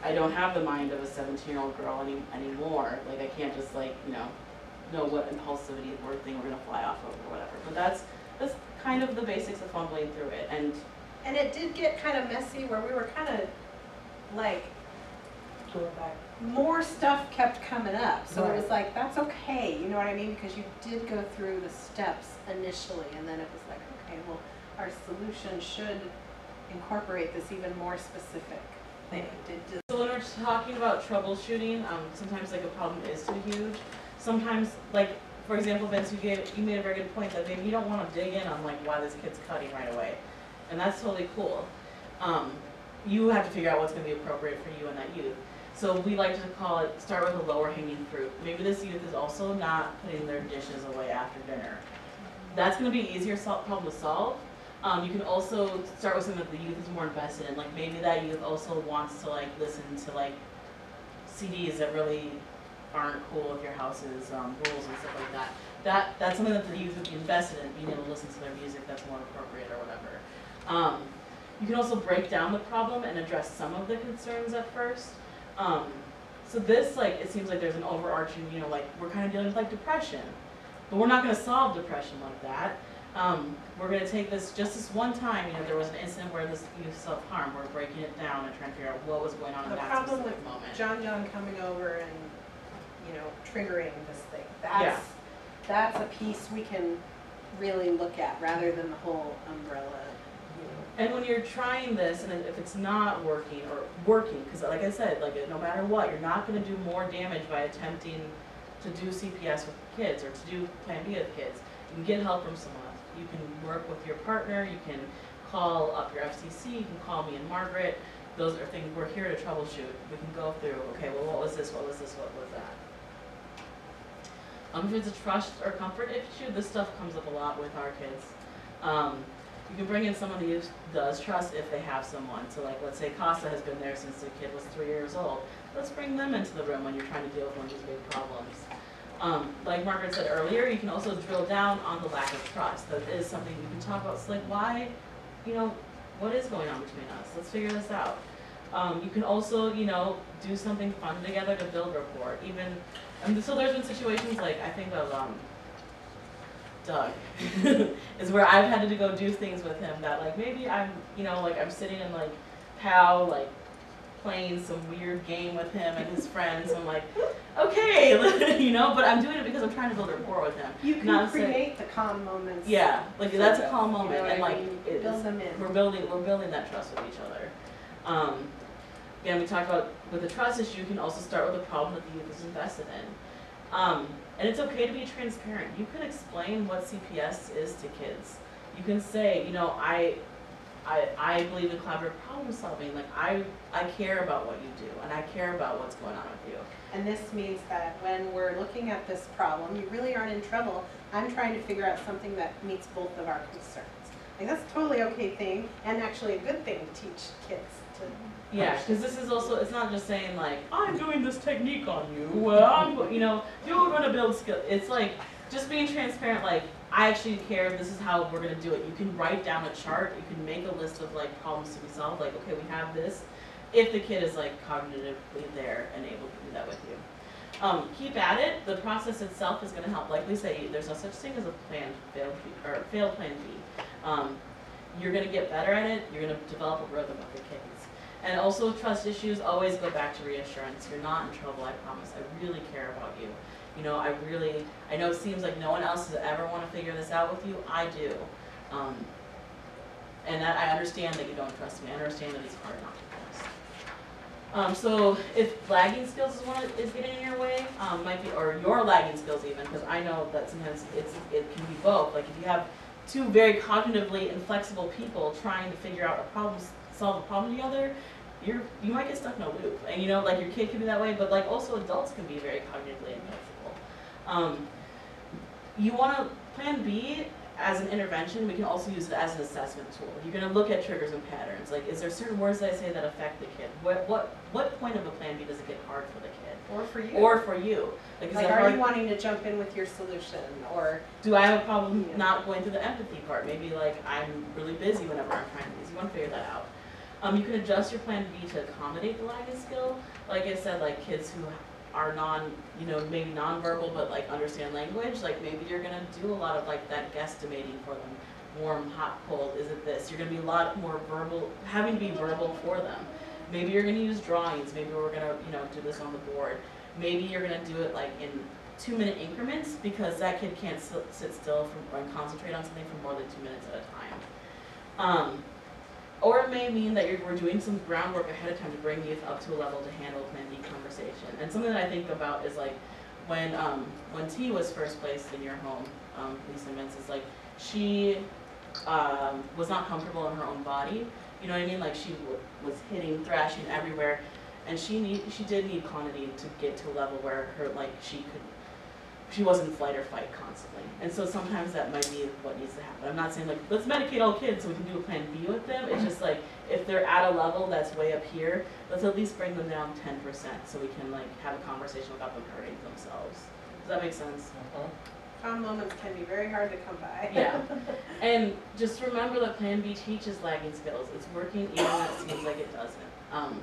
I don't have the mind of a 17-year-old girl anymore. Like I can't just like, know what impulsivity or thing we're gonna fly off of or whatever. But that's kind of the basics of fumbling through it. And it did get kind of messy where we were kind of like, Going back. more stuff kept coming up. So it was Right. like, that's okay, you know what I mean? Because you did go through the steps initially, and then it was like, okay, well, our solution should incorporate this even more specific thing. So when we're talking about troubleshooting, sometimes like a problem is too huge. Sometimes, like for example, Vince, you made a very good point that maybe you don't want to dig in on like why this kid's cutting right away, and that's totally cool. You have to figure out what's going to be appropriate for you and that youth. So we like to call it, start with a lower hanging fruit. Maybe this youth is also not putting their dishes away after dinner. That's going to be an easier problem to solve. You can also start with something that the youth is more invested in. Like maybe that youth also wants to like listen to like CDs that really aren't cool with your house's rules and stuff like that. That's something that the youth would be invested in, being able to listen to their music that's more appropriate or whatever. You can also break down the problem and address some of the concerns at first. So this, like, it seems like there's an overarching, like, we're kind of dealing with, like, depression. But we're not going to solve depression like that. We're going to take this, just this one time, there was an incident where this youth self-harm. We're breaking it down and trying to figure out what was going on in The that problem with specific moment. John coming over and, triggering this thing, Yeah. that's a piece we can really look at rather than the whole umbrella. And when you're trying this, and if it's not working, or working, because like I said, like no matter what, you're not going to do more damage by attempting to do CPS with kids or to do Plan B with kids. You can get help from someone else. You can work with your partner. You can call up your FCC. You can call me and Margaret. Those are things we're here to troubleshoot. We can go through. Okay, well, what was this? What was this? What was that? If it's a trust or comfort issue, this stuff comes up a lot with our kids. You can bring in someone who does trust if they have someone. So like, let's say Casa has been there since the kid was 3 years old. Let's bring them into the room when you're trying to deal with one of these big problems. Like Margaret said earlier, you can also drill down on the lack of trust. That is something you can talk about. So like, why, what is going on between us? Let's figure this out. You can also, do something fun together to build rapport. So there's been situations like, I think of, Doug, is where I've had to go do things with him that like maybe I'm, I'm sitting in like PAL, like playing some weird game with him and his friends. I'm like, okay, but I'm doing it because I'm trying to build rapport with him. You can create the calm moments. Yeah, like that's a calm moment, and like build them in. We're building that trust with each other. Again, we talked about with the trust issue, you can also start with a problem that the youth is invested in. And it's okay to be transparent. You can explain what CPS is to kids. You can say, I believe in collaborative problem solving. Like I care about what you do, and I care about what's going on with you. And this means that when we're looking at this problem, you really aren't in trouble. I'm trying to figure out something that meets both of our concerns. Like that's a totally okay thing, and actually a good thing to teach kids to. Yeah, because this is also, it's not just saying like, I'm doing this technique on you, well, you're going to build skill. It's like, just being transparent, like, I actually care, this is how we're going to do it. You can write down a chart, you can make a list of like problems to be solved, like, okay, we have this, if the kid is like cognitively there and able to do that with you. Keep at it, the process itself is going to help. Like we say, there's no such thing as a failed Plan B. You're going to get better at it, you're going to develop a rhythm with the kids. And also trust issues, always go back to reassurance. You're not in trouble, I promise. I really care about you. I know it seems like no one else has ever want to figure this out with you. I do. And that I understand that you don't trust me. I understand that it's hard not to trust. So if lagging skills is getting in your way, might be, or your lagging skills even, because I know that sometimes it can be both. Like if you have two very cognitively inflexible people trying to figure out solve a problem together, you might get stuck in a loop. And like your kid can be that way, but like also adults can be very cognitively inflexible. You want to Plan B as an intervention. We can also use it as an assessment tool. You're going to look at triggers and patterns. Like, is there certain words that I say that affect the kid? What point of a Plan B does it get hard for the kid? Or for you. Or for you. Like are you wanting to jump in with your solution, or do I have a problem not going through the empathy part? Maybe like I'm really busy whenever I'm trying to do this. You want to figure that out. You can adjust your plan B to accommodate the lagging skill. Like I said, like kids who are maybe nonverbal but like understand language, like maybe you're gonna do a lot of like that guesstimating for them. Warm, hot, cold, is it this? You're gonna be a lot more verbal, having to be verbal for them. Maybe you're gonna use drawings, maybe we're gonna, do this on the board. Maybe you're gonna do it like in 2-minute increments because that kid can't sit still or concentrate on something for more than 2 minutes at a time. Or it may mean that we're doing some groundwork ahead of time to bring youth up to a level to handle Plan B conversation. And something that I think about is like when T was first placed in your home, Lisa Mintz, is like she was not comfortable in her own body. You know what I mean? Like she was hitting, thrashing everywhere, and she did need clonidine to get to a level where she wasn't flight or fight constantly. And so sometimes that might be what needs to happen. I'm not saying like, let's medicate all kids so we can do a plan B with them. It's just like, if they're at a level that's way up here, let's at least bring them down 10% so we can like have a conversation without them hurting themselves. Does that make sense? Calm moments can be very hard to come by. Yeah. And just remember that Plan B teaches lagging skills. It's working even when it seems like it doesn't.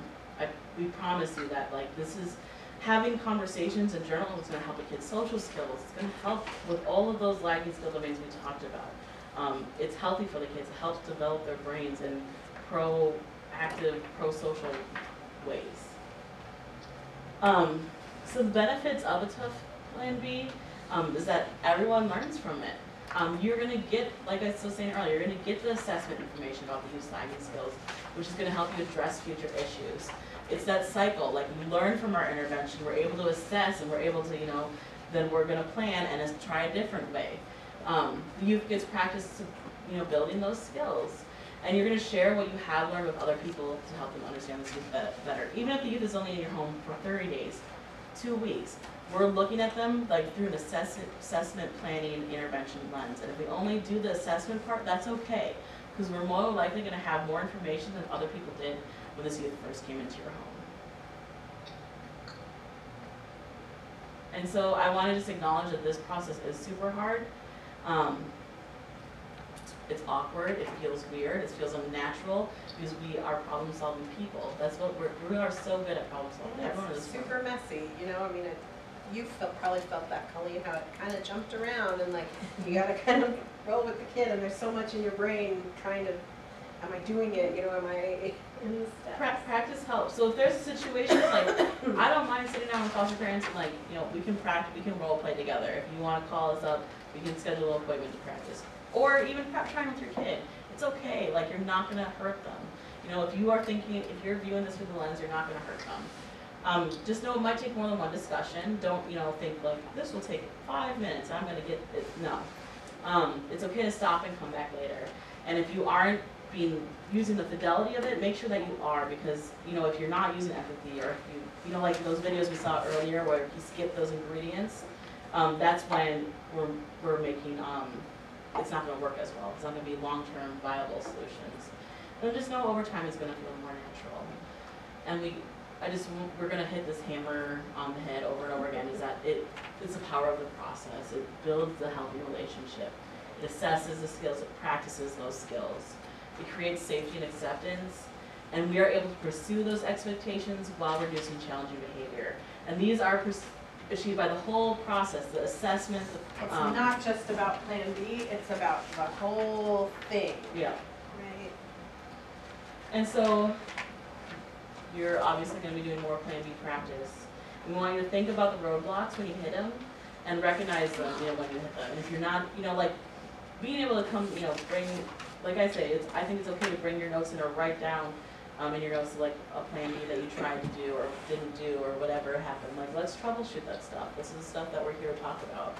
We promise you that like this is, having conversations and journaling is going to help a kid's social skills. It's going to help with all of those lagging skill domains we talked about. It's healthy for the kids. It helps develop their brains in proactive, pro-social ways. So the benefits of a tough Plan B is that everyone learns from it. You're going to get, like I was saying earlier, you're going to get the assessment information about the youth's lagging skills, which is going to help you address future issues. It's that cycle, like we learn from our intervention, we're able to assess and we're able to, then we're gonna plan and try a different way. The youth gets practice, building those skills. And you're gonna share what you have learned with other people to help them understand this youth better. Even if the youth is only in your home for 30 days, 2 weeks, we're looking at them like through an assessment, planning, intervention lens. And if we only do the assessment part, that's okay. Because we're more likely gonna have more information than other people did when this youth first came into your home. And so I want to just acknowledge that this process is super hard. It's awkward, it feels weird, it feels unnatural, because we are problem-solving people. That's what we are so good at problem-solving. Everyone is super messy, you probably felt that, Colleen, how it kind of jumped around and like, you gotta kind of roll with the kid and there's so much in your brain trying to, am I doing it, am I in the steps? Practice helps. So if there's a situation, like, I don't mind sitting down with foster parents and like, we can practice, we can role play together. If you want to call us up, we can schedule an appointment to practice. Or even trying with your kid. It's okay, like you're not gonna hurt them. If you're viewing this through the lens, you're not gonna hurt them. Just know it might take more than one discussion. Don't, think like, this will take 5 minutes, I'm gonna get it. No. It's okay to stop and come back later. And if you aren't using the fidelity of it, make sure that you are, because if you're not using empathy, or if you like those videos we saw earlier where you skip those ingredients, that's when we're making it's not going to work as well. It's not going to be long-term viable solutions. And just know over time it's going to feel more natural. And we're going to hit this hammer on the head over and over again, is that it's the power of the process. It builds a healthy relationship. It assesses the skills, it practices those skills. It creates safety and acceptance, and we are able to pursue those expectations while reducing challenging behavior. And these are achieved by the whole process, the assessment. It's not just about Plan B, it's about the whole thing. Yeah. Right. And so you're obviously going to be doing more Plan B practice. We want you to think about the roadblocks when you hit them and recognize them, when you hit them. And if you're not, like being able to come, bring, like I say, I think it's okay to bring your notes in or write down in your notes like a Plan B that you tried to do or didn't do or whatever happened. Like, let's troubleshoot that stuff. This is the stuff that we're here to talk about.